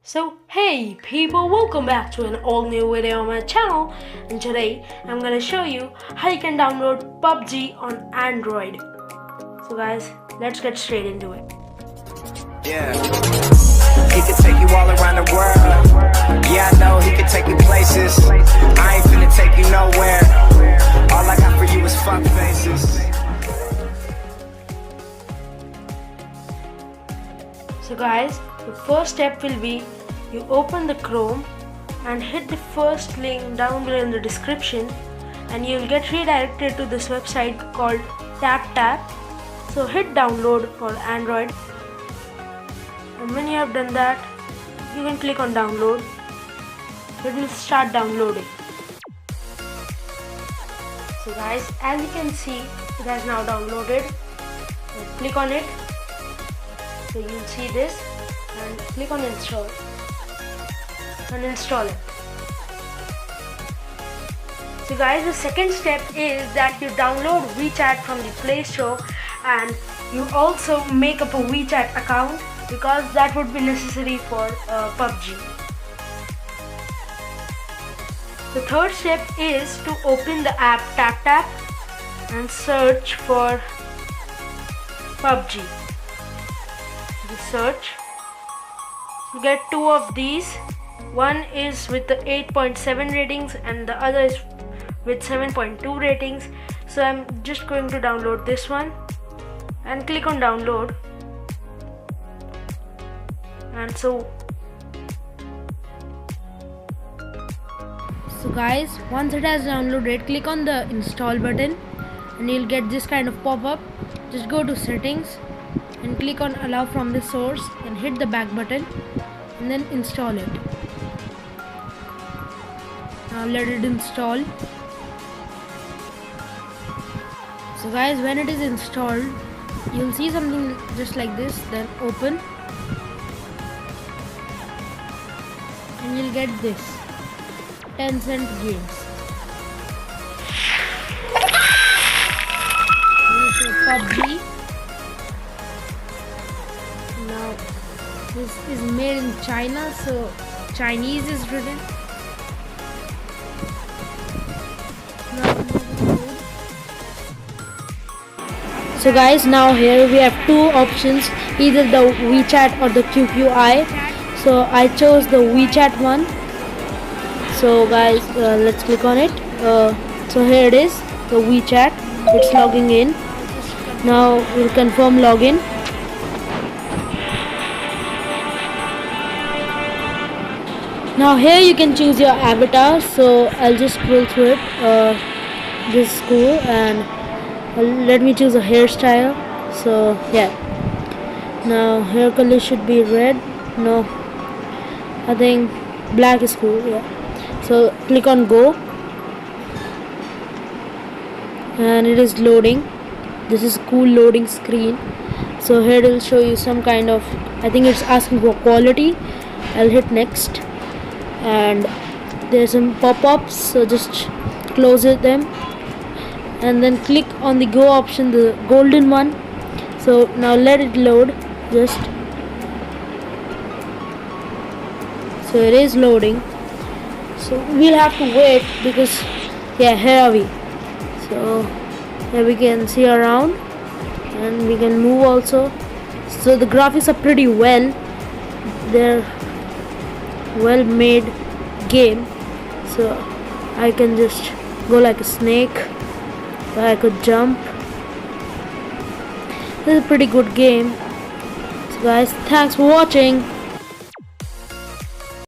So hey people, welcome back to an all new video on my channel, and today I'm gonna show you how you can download PUBG on Android. So guys, let's get straight into it. Yeah, he can take you all around the world. Yeah, I know he can take you places. I ain't finna take you nowhere. All I got for you is fuck faces. So guys, the first step will be you open the Chrome and hit the first link down below in the description, and you'll get redirected to this website called TapTap. So hit download for Android, and when you have done that, you can click on download. It will start downloading. So guys, as you can see, it has now downloaded. Click on it. So you'll see this, and click on install and install it. So guys, the second step is that you download WeChat from the Play Store, and you also make up a WeChat account because that would be necessary for PUBG. The third step is to open the app TapTap and search for PUBG. Search, you get two of these. One is with the 8.7 ratings and the other is with 7.2 ratings. So I'm just going to download this one and click on download. And so guys, once it has downloaded, click on the install button and you'll get this kind of pop-up. Just go to settings and click on allow from the source and hit the back button and then install it. Now let it install. So guys, when it is installed, you'll see something just like this. Then open and you'll get this 10-cent games. PUBG. Now this is made in China, so Chinese is written. So guys, now here we have two options, either the WeChat or the QQI. So I chose the WeChat one. So guys, let's click on it. So here it is, the WeChat. It's logging in. Now we'll confirm login. Now here you can choose your avatar, so I'll just scroll through it. This is cool, and let me choose a hairstyle. So yeah, now hair color should be red. No, I think black is cool. Yeah, so click on go and it is loading. This is a cool loading screen. So here it will show you some kind of, I think it's asking for quality. I'll hit next. And there's some pop-ups, so just close it them and then click on the go option, the golden one. So now let it load. Just so it is loading, so we'll have to wait because yeah, here are we. So here we can see around and we can move also. So the graphics are pretty well, they're well made game. So I can just go like a snake, so I could jump. This is a pretty good game. So guys, thanks for watching.